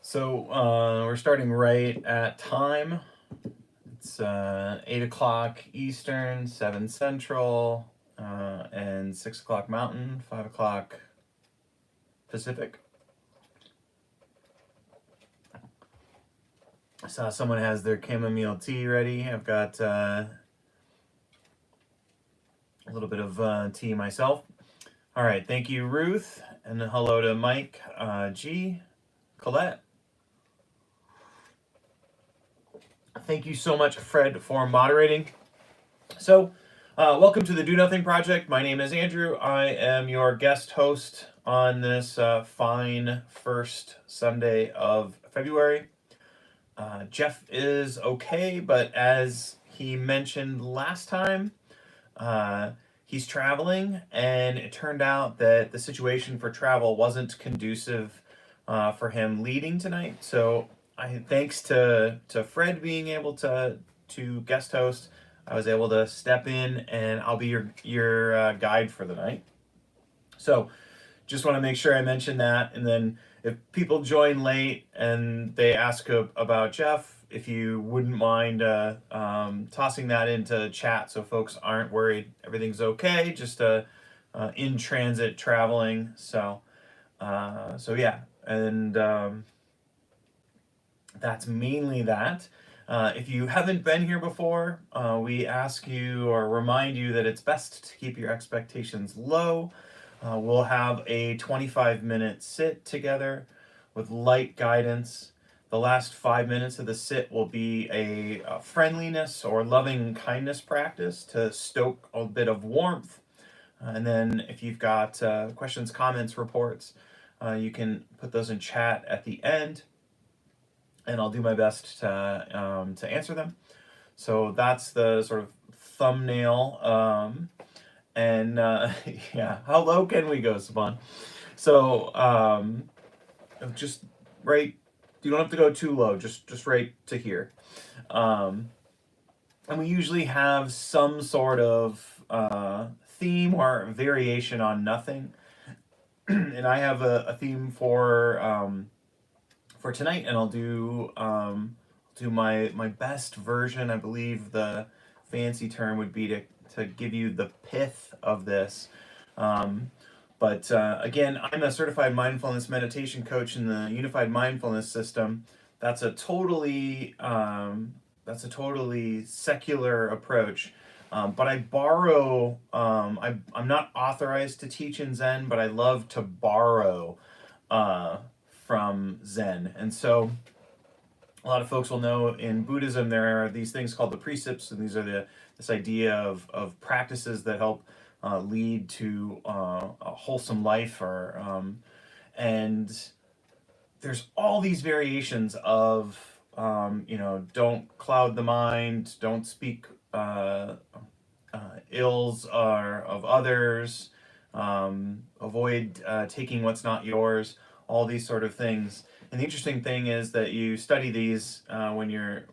So we're starting right at time. It's 8 o'clock Eastern, 7 Central, and 6 o'clock Mountain, 5 o'clock Pacific. I saw someone has their chamomile tea ready. I've got a little bit of tea myself. All right, thank you, Ruth, and hello to Mike, G, Colette. Thank you so much, Fred, for moderating. So, welcome to the Do Nothing Project. My name is Andrew. I am your guest host on this fine first Sunday of February. Jeff is okay, but as he mentioned last time, he's traveling, and it turned out that the situation for travel wasn't conducive for him leading tonight. So, thanks to Fred being able to guest host, I was able to step in, and I'll be your guide for the night. So, just want to make sure I mention that, and then if people join late and they ask about Jeff, if you wouldn't mind tossing that into chat so folks aren't worried everything's okay, just in transit traveling. So yeah, and that's mainly that. If you haven't been here before, we ask you or remind you that it's best to keep your expectations low. We'll have a 25-minute sit together with light guidance. The last 5 minutes of the sit will be a friendliness or loving kindness practice to stoke a bit of warmth. And then if you've got questions, comments, reports, you can put those in chat at the end, and I'll do my best to answer them. So that's the sort of thumbnail. And yeah, how low can we go, Saban? So just right. You don't have to go too low. Just right to here. And we usually have some sort of theme or variation on nothing. And I have a theme for tonight, and I'll do my best version. I believe the fancy term would be to give you the pith of this. But again, I'm a certified mindfulness meditation coach in the Unified Mindfulness System. That's a totally secular approach. But I borrow. I'm not authorized to teach in Zen, but I love to borrow from Zen, and so a lot of folks will know in Buddhism there are these things called the precepts, and these are this idea of practices that help lead to a wholesome life, and there's all these variations of don't cloud the mind, don't speak ills of others, avoid taking what's not yours, all these sort of things. And the interesting thing is that you study these when you're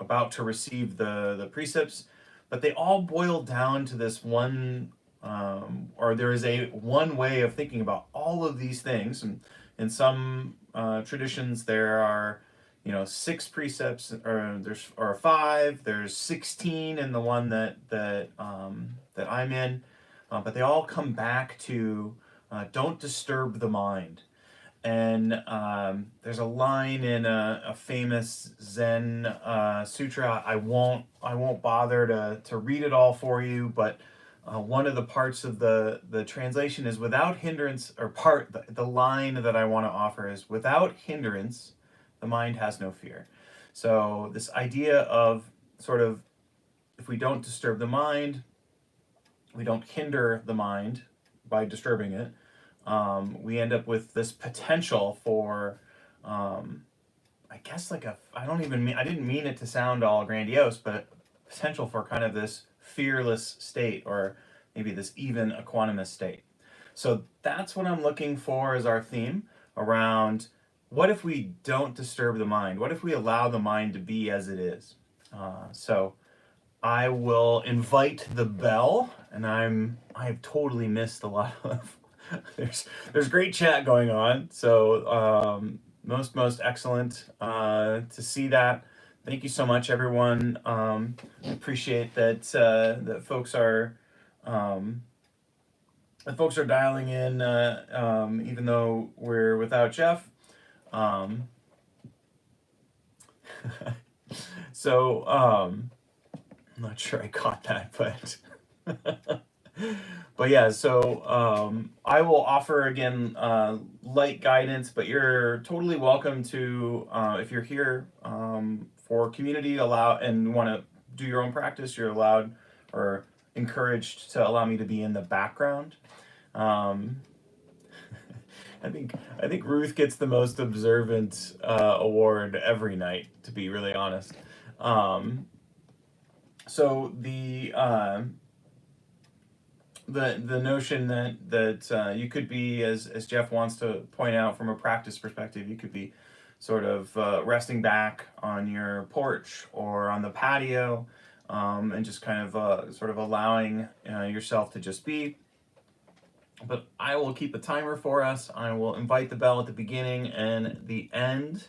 about to receive the precepts, but they all boil down to this one, or there is a one way of thinking about all of these things. And in some traditions, there are 6 precepts, or 5. There's 16 in the one that I'm in, but they all come back to don't disturb the mind. And there's a line in a famous Zen sutra. I won't bother to read it all for you, but one of the parts of the translation is without hindrance, or the line that I want to offer is without hindrance, the mind has no fear. So this idea of sort of, if we don't disturb the mind, we don't hinder the mind by disturbing it, we end up with this potential for, I guess I didn't mean it to sound all grandiose, but potential for kind of this fearless state, or maybe this even equanimous state. So that's what I'm looking for as our theme around, what if we don't disturb the mind? What if we allow the mind to be as it is? So I will invite the bell, and I've totally missed a lot of there's great chat going on. So most excellent to see that. Thank you so much, everyone. Appreciate that that folks are dialing in, even though we're without Jeff. So I'm not sure I caught that, but but yeah. So I will offer again light guidance, but you're totally welcome to if you're here for community and want to do your own practice. You're allowed or encouraged to allow me to be in the background. Um, I think Ruth gets the most observant award every night, to be really honest. So the notion that you could be, as Jeff wants to point out from a practice perspective, you could be sort of resting back on your porch or on the patio, and just kind of sort of allowing yourself to just be. But I will keep a timer for us. I will invite the bell at the beginning and the end.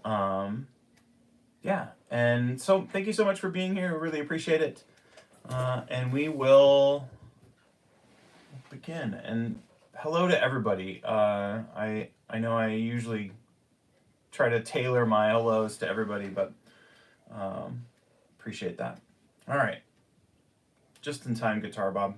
Yeah, and so thank you so much for being here. We really appreciate it. And we will begin. And hello to everybody. I know I usually try to tailor my hellos to everybody, but appreciate that. All right, just in time, Guitar Bob.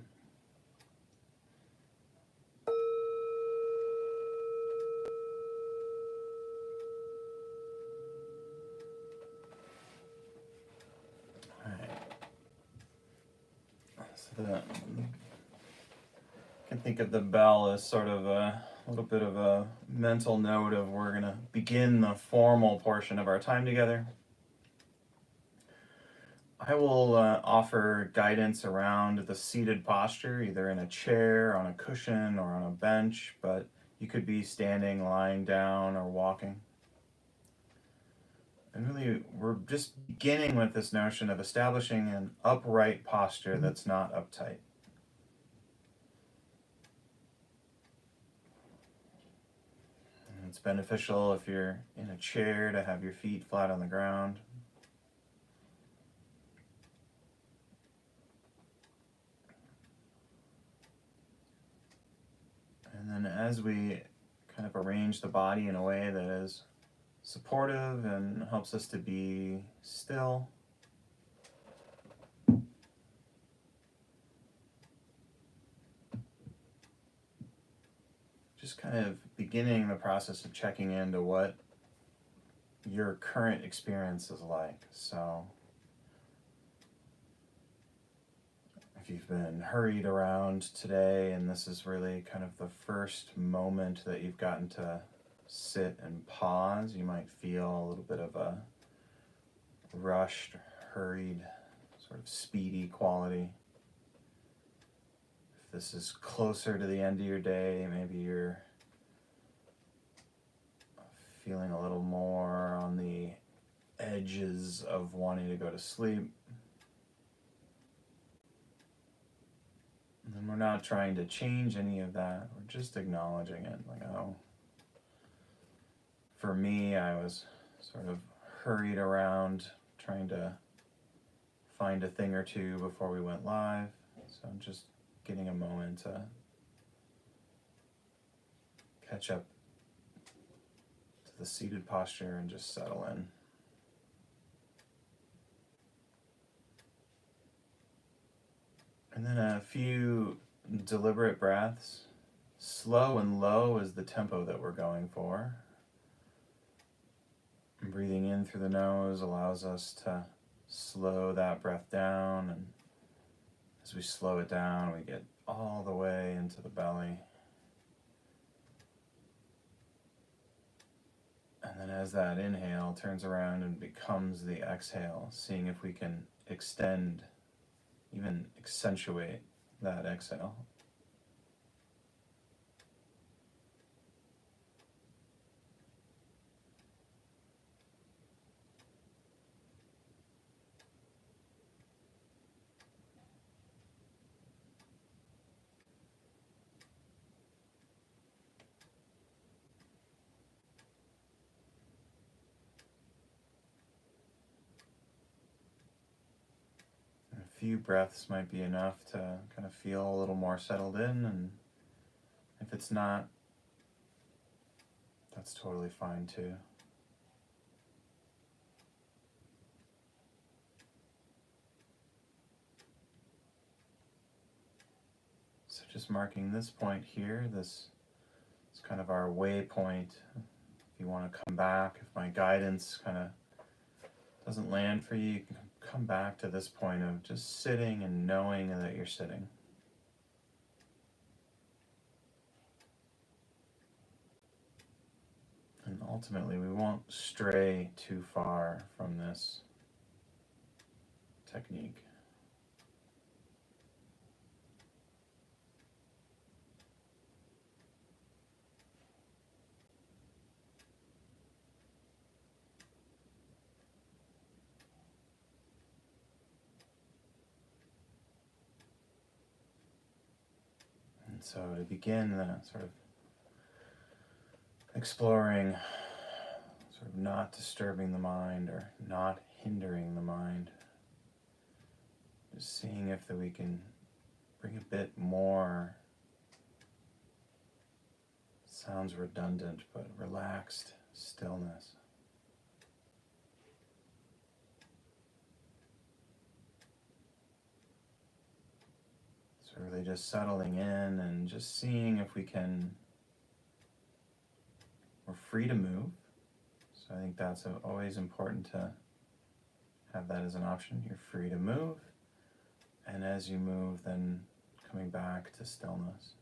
I can think of the bell as sort of a little bit of a mental note of we're going to begin the formal portion of our time together. I will offer guidance around the seated posture, either in a chair, on a cushion, or on a bench, but you could be standing, lying down, or walking. And really, we're just beginning with this notion of establishing an upright posture that's not uptight. And it's beneficial if you're in a chair to have your feet flat on the ground. And then as we kind of arrange the body in a way that is supportive and helps us to be still, just kind of beginning the process of checking into what your current experience is like. So if you've been hurried around today and this is really kind of the first moment that you've gotten to sit and pause, you might feel a little bit of a rushed, hurried, sort of speedy quality. If this is closer to the end of your day, maybe you're feeling a little more on the edges of wanting to go to sleep. And we're not trying to change any of that. We're just acknowledging it. Like, oh, for me, I was sort of hurried around trying to find a thing or two before we went live. So I'm just getting a moment to catch up to the seated posture and just settle in. And then a few deliberate breaths. Slow and low is the tempo that we're going for. And breathing in through the nose allows us to slow that breath down, and as we slow it down, we get all the way into the belly. And then as that inhale turns around and becomes the exhale, seeing if we can extend, even accentuate that exhale. few breaths might be enough to kind of feel a little more settled in, and if it's not, that's totally fine too. So just marking this point here, this is kind of our waypoint. If you want to come back, if my guidance kind of doesn't land for you, you can come back to this point of just sitting and knowing that you're sitting. And ultimately, we won't stray too far from this technique. And so to begin the sort of exploring, sort of not disturbing the mind or not hindering the mind, just seeing if that we can bring a bit more, sounds redundant, but relaxed stillness. So really just settling in and just seeing if we can, we're free to move. So I think that's always important to have that as an option. You're free to move, and as you move, then coming back to stillness.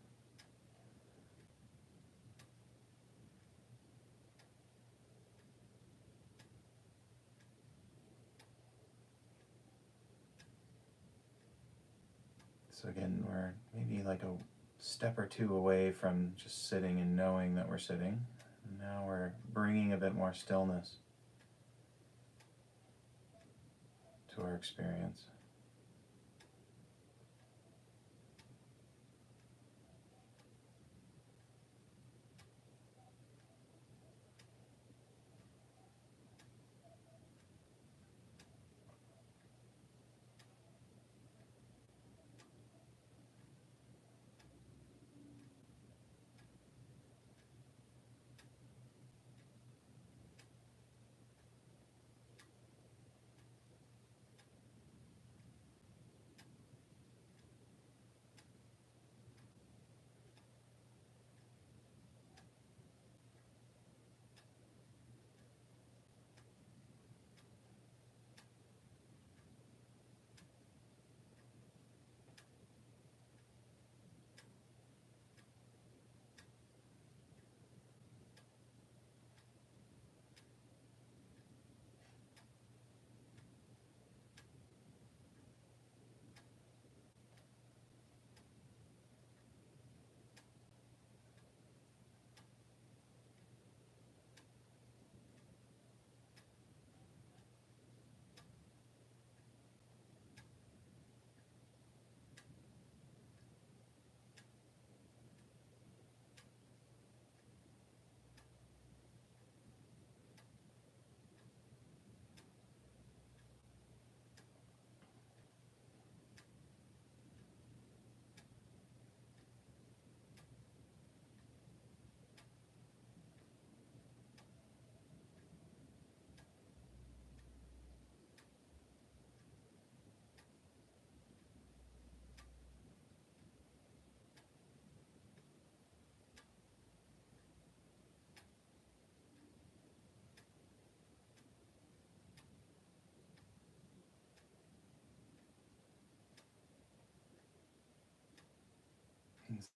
So again, we're maybe like a step or two away from just sitting and knowing that we're sitting. And now we're bringing a bit more stillness to our experience.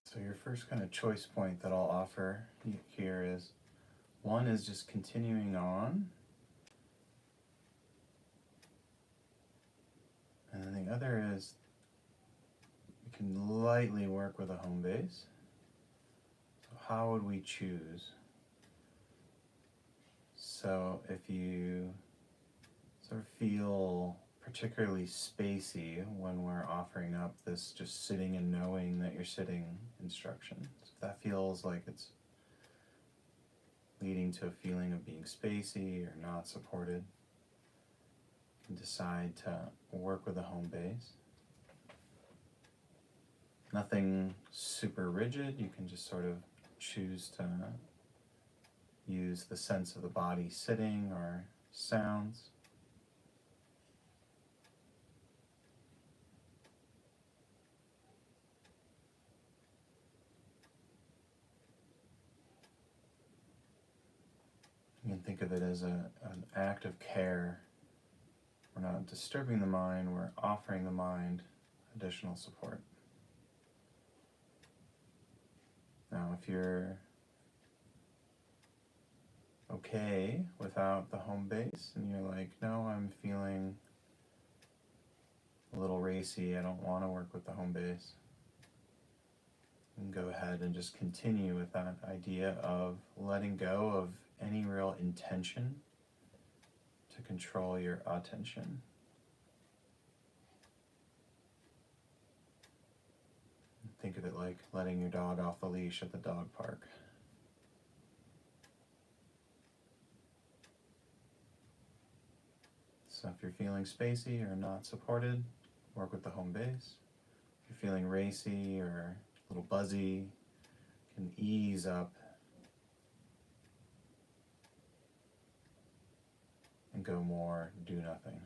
So your first kind of choice point that I'll offer here is, one is just continuing on, and then the other is we can lightly work with a home base. So how would we choose? So if you sort of feel particularly spacey when we're offering up this just sitting and knowing that you're sitting instruction, so if that feels like it's leading to a feeling of being spacey or not supported, you can decide to work with a home base. Nothing super rigid. You can just sort of choose to use the sense of the body sitting or sounds. You can think of it as an act of care. We're not disturbing the mind, we're offering the mind additional support. Now, if you're okay without the home base and you're like, no, I'm feeling a little racy, I don't want to work with the home base, you can go ahead and just continue with that idea of letting go of any real intention to control your attention. Think of it like letting your dog off the leash at the dog park. So if you're feeling spacey or not supported, work with the home base. If you're feeling racy or a little buzzy, you can ease up and go more do nothing.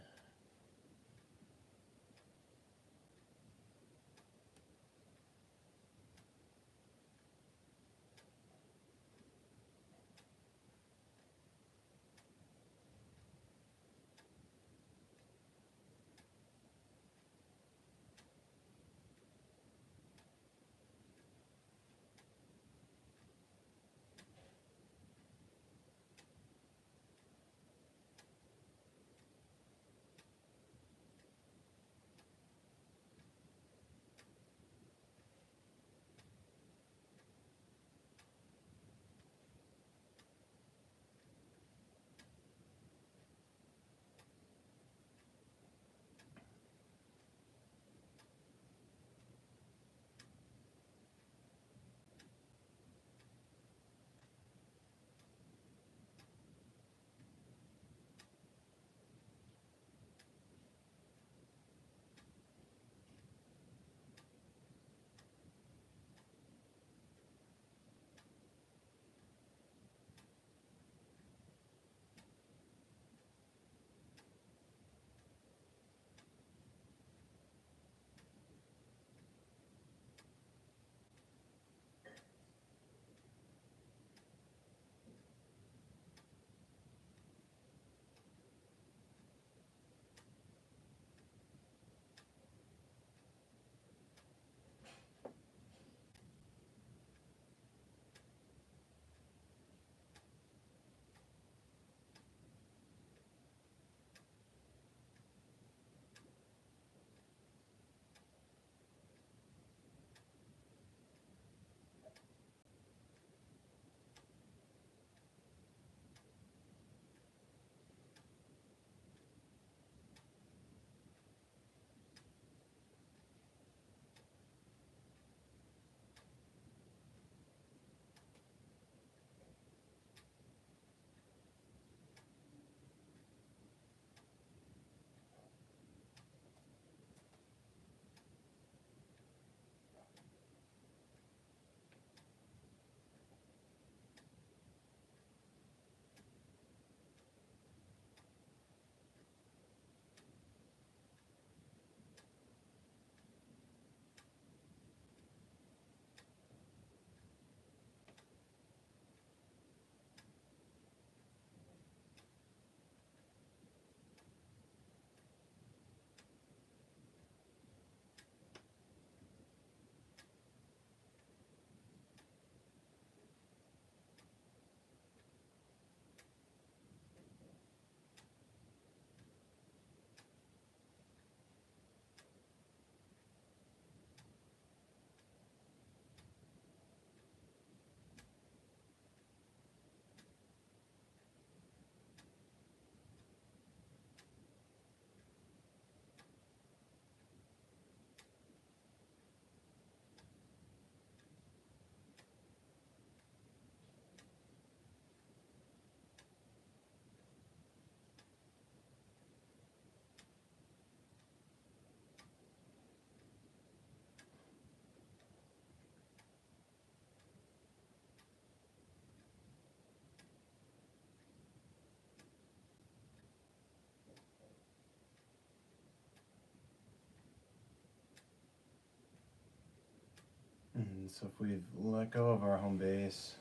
So if we've let go of our home base,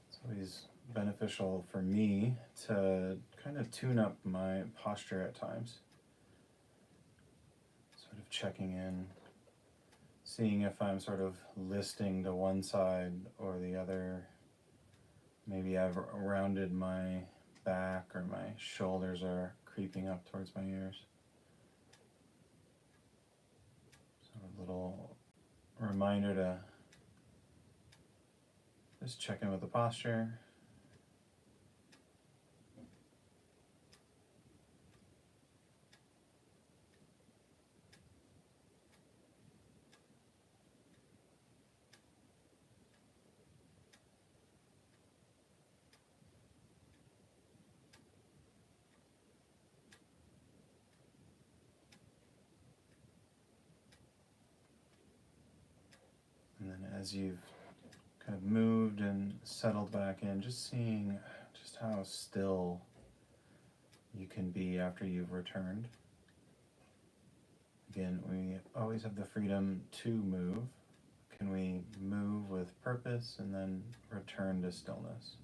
it's always beneficial for me to kind of tune up my posture at times. Sort of checking in, seeing if I'm sort of listing to one side or the other. Maybe I've rounded my back or my shoulders are creeping up towards my ears. So a little reminder to just check in with the posture. And then as you've kind of moved and settled back in, just seeing just how still you can be after you've returned. Again, we always have the freedom to move. Can we move with purpose and then return to stillness?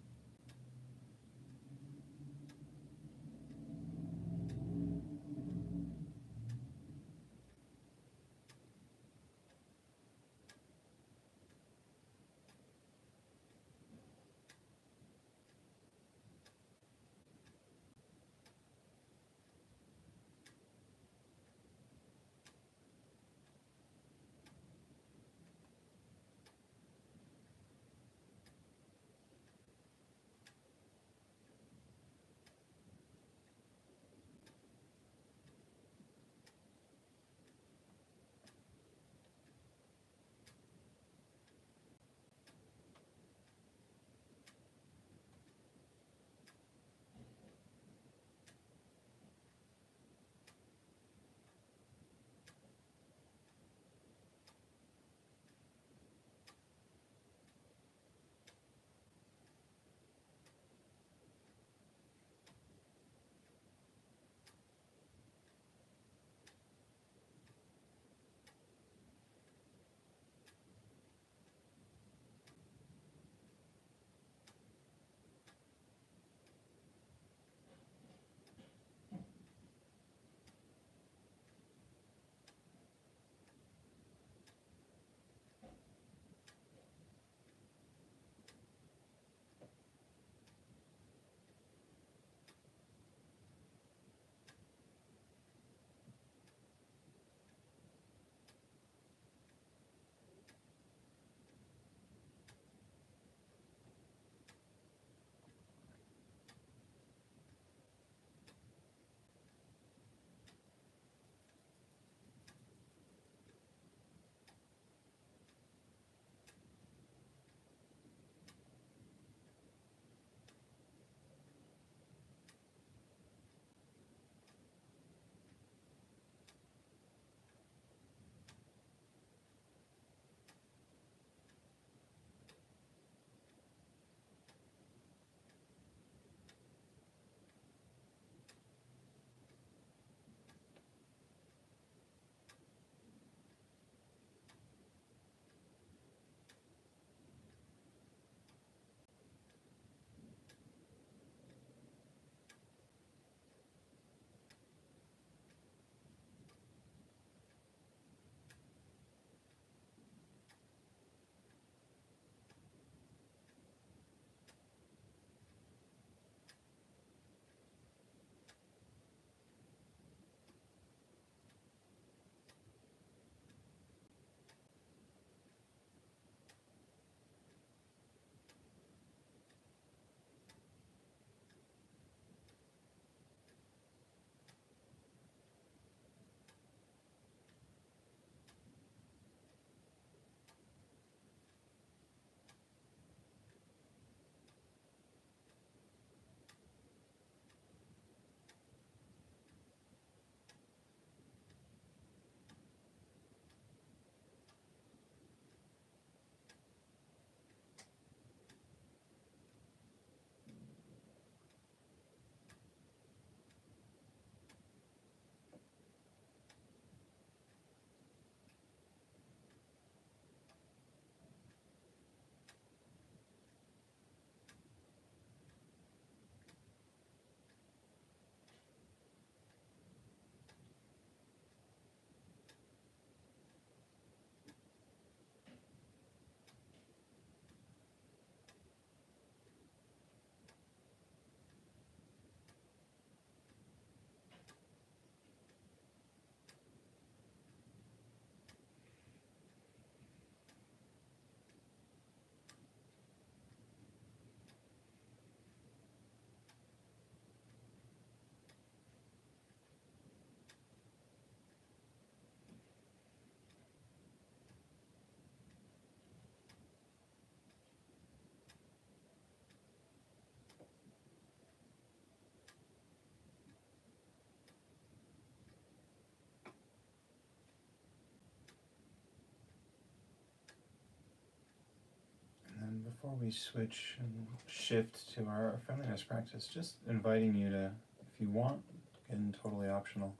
before we switch and shift to our friendliness practice, just inviting you to, if you want, again, totally optional,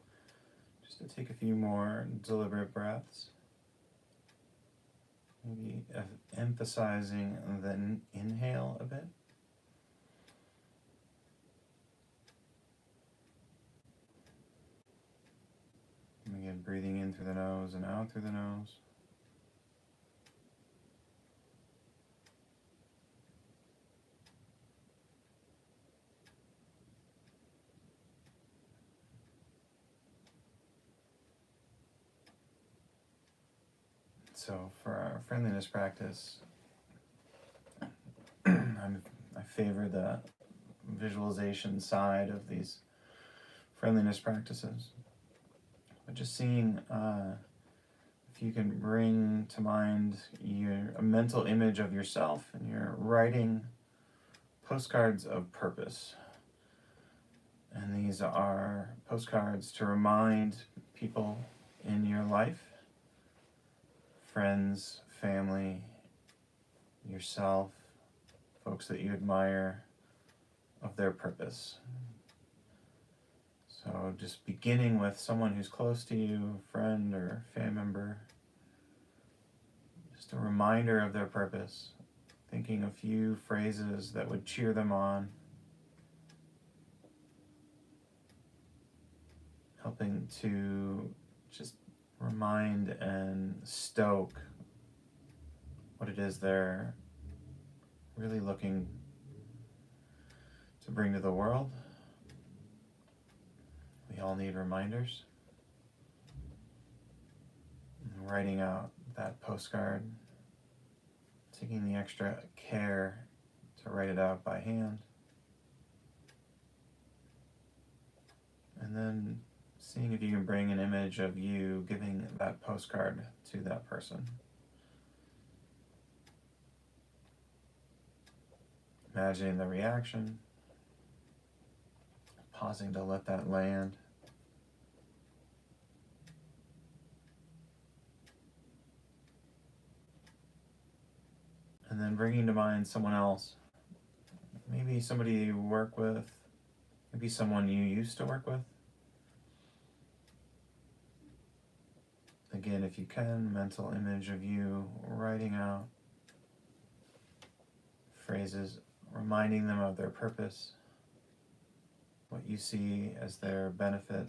just to take a few more deliberate breaths. Maybe emphasizing the inhale a bit. And again, breathing in through the nose and out through the nose. So for our friendliness practice, I favor the visualization side of these friendliness practices. But just seeing if you can bring to mind a mental image of yourself and you're writing postcards of purpose. And these are postcards to remind people in your life, friends, family, yourself, folks that you admire, of their purpose. So just beginning with someone who's close to you, friend or family member, just a reminder of their purpose, thinking a few phrases that would cheer them on, helping to just remind and stoke what it is they're really looking to bring to the world. We all need reminders. And writing out that postcard, taking the extra care to write it out by hand, and then seeing if you can bring an image of you giving that postcard to that person. Imagining the reaction, pausing to let that land. And then bringing to mind someone else. Maybe somebody you work with, maybe someone you used to work with. Again, if you can, mental image of you writing out phrases, reminding them of their purpose, what you see as their benefit,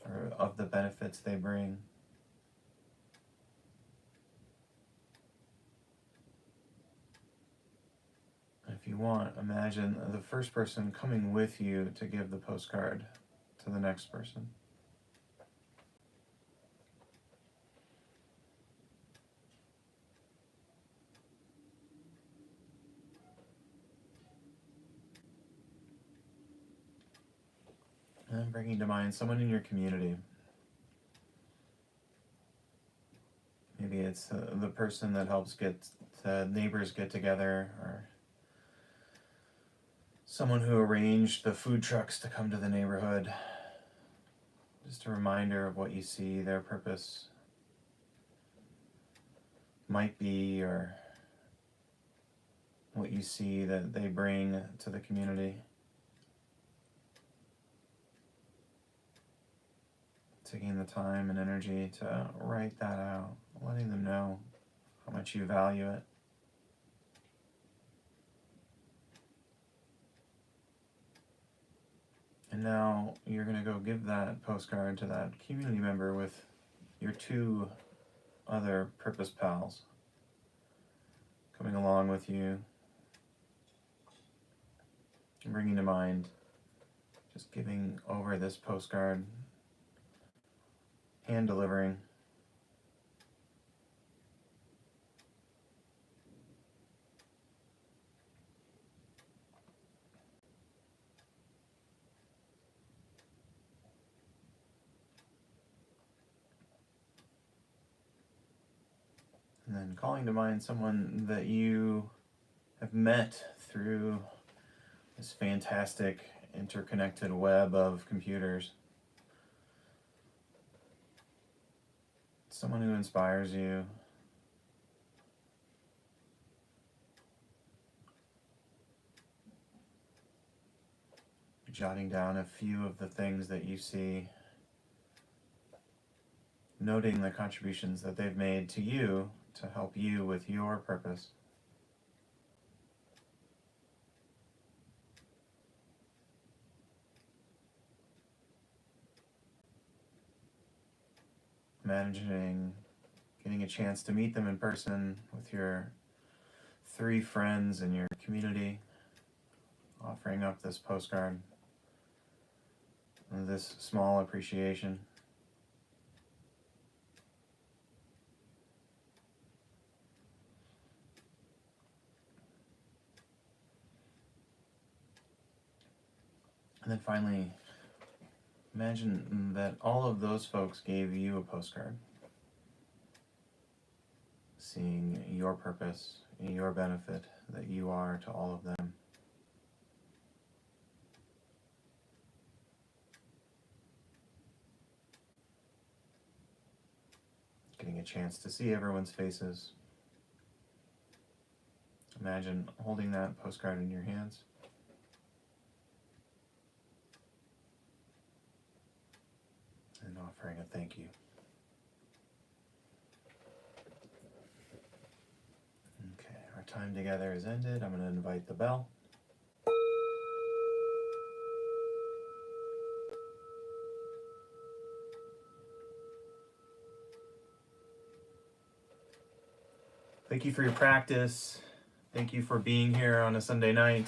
or of the benefits they bring. If you want, imagine the first person coming with you to give the postcard to the next person. And bringing to mind someone in your community. Maybe it's the person that helps get neighbors get together, or someone who arranged the food trucks to come to the neighborhood. Just a reminder of what you see their purpose might be, or what you see that they bring to the community. Taking the time and energy to write that out, letting them know how much you value it. And now you're going to go give that postcard to that community member with your two other purpose pals coming along with you, and bringing to mind just giving over this postcard, hand delivering. And then calling to mind someone that you have met through this fantastic interconnected web of computers. Someone who inspires you. jotting down a few of the things that you see, noting the contributions that they've made to you to help you with your purpose. Imagining getting a chance to meet them in person with your 3 friends in your community, offering up this postcard, this small appreciation. And then finally, imagine that all of those folks gave you a postcard, seeing your purpose, your benefit that you are to all of them. Getting a chance to see everyone's faces. Imagine holding that postcard in your hands. And offering a thank you. Okay, our time together is ended. I'm going to invite the bell. Thank you for your practice. Thank you for being here on a Sunday night.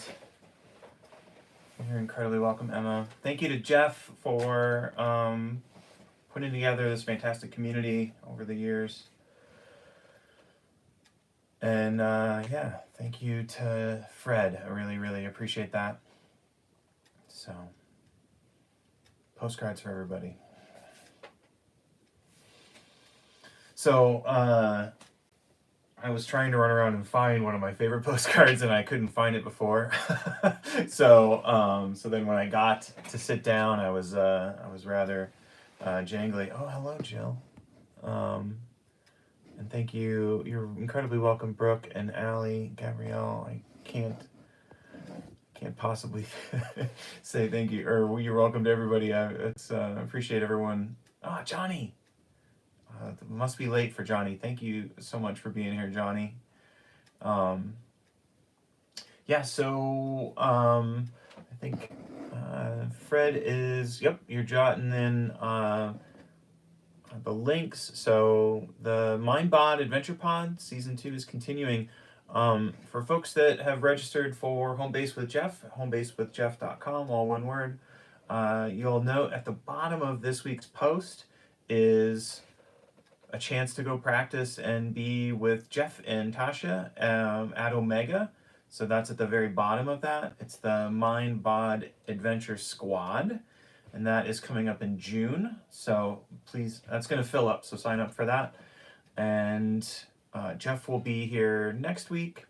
You're incredibly welcome, Emma. Thank you to Jeff for putting together this fantastic community over the years. And yeah, thank you to Fred. I really, really appreciate that. So, postcards for everybody. So, I was trying to run around and find one of my favorite postcards, and I couldn't find it before. So then when I got to sit down, I was rather jangly. Oh, hello, Jill. And thank you. You're incredibly welcome, Brooke and Allie, Gabrielle. I can't possibly say thank you, or you're welcome to everybody. I appreciate everyone. Ah, Johnny. It must be late for Johnny. Thank you so much for being here, Johnny. Yeah, so I think Fred is, yep, you're jotting in the links. So the MindBod Adventure Pod Season 2 is continuing. For folks that have registered for Home Base with Jeff, homebasewithjeff.com, all one word, you'll note at the bottom of this week's post is a chance to go practice and be with Jeff and Tasha at Omega. So that's at the very bottom of that. It's the MindBod Adventure Squad, and that is coming up in June. So please, that's going to fill up, so sign up for that. And Jeff will be here next week.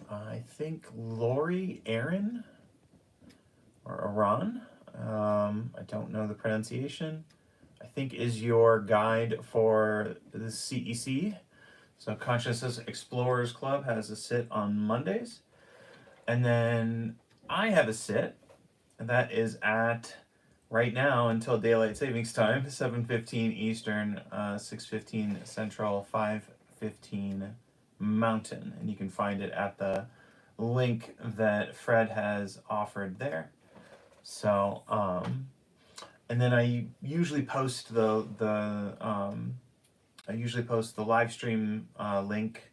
I think Lori Aaron or Aran, I don't know the pronunciation, I think is your guide for the CEC. So Consciousness Explorers Club has a sit on Mondays. And then I have a sit, and that is at, right now, until Daylight Savings Time, 7:15 Eastern, 6:15 Central, 5:15 Mountain. And you can find it at the link that Fred has offered there. So, and then I usually post the live stream link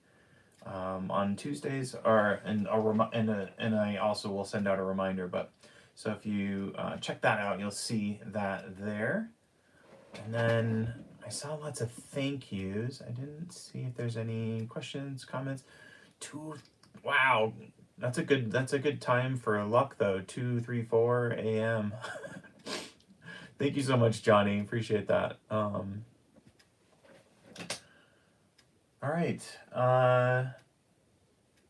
on Tuesdays, and I also will send out a reminder. But so if you check that out, you'll see that there. And then I saw lots of thank yous. I didn't see if there's any questions, comments. Wow, that's a good time for luck though. 2, 3, 4 a.m. Thank you so much, Johnny. Appreciate that. All right,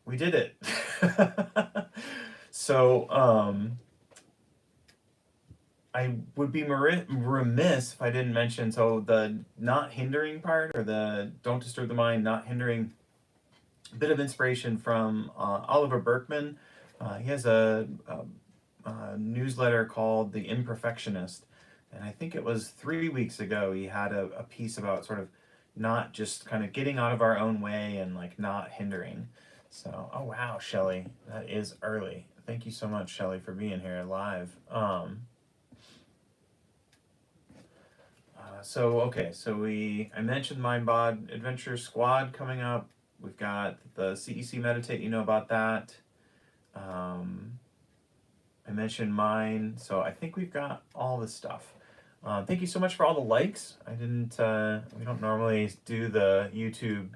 we did it. So I would be remiss if I didn't mention, so the not hindering part, or the don't disturb the mind, not hindering, a bit of inspiration from Oliver Burkeman. He has a newsletter called The Imperfectionist. And I think it was 3 weeks ago he had a piece about sort of not just kind of getting out of our own way and like not hindering. So, oh wow, Shelly, that is early. Thank you so much, Shelly, for being here live. I mentioned MindBod Adventure Squad coming up. We've got the CEC Meditate, you know about that. I mentioned mine, so I think we've got all the stuff. Thank you so much for all the likes. We don't normally do the YouTube,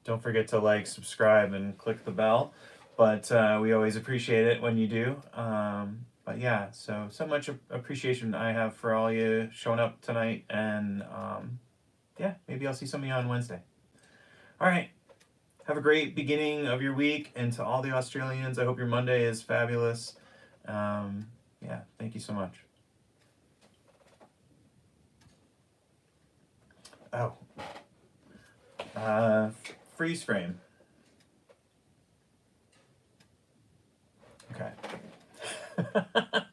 don't forget to like, subscribe, and click the bell, but we always appreciate it when you do. But yeah, so much appreciation I have for all you showing up tonight, and yeah, maybe I'll see some of you on Wednesday. All right, have a great beginning of your week, and to all the Australians, I hope your Monday is fabulous. Yeah, thank you so much. Oh, freeze frame. Okay. I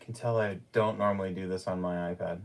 can tell I don't normally do this on my iPad.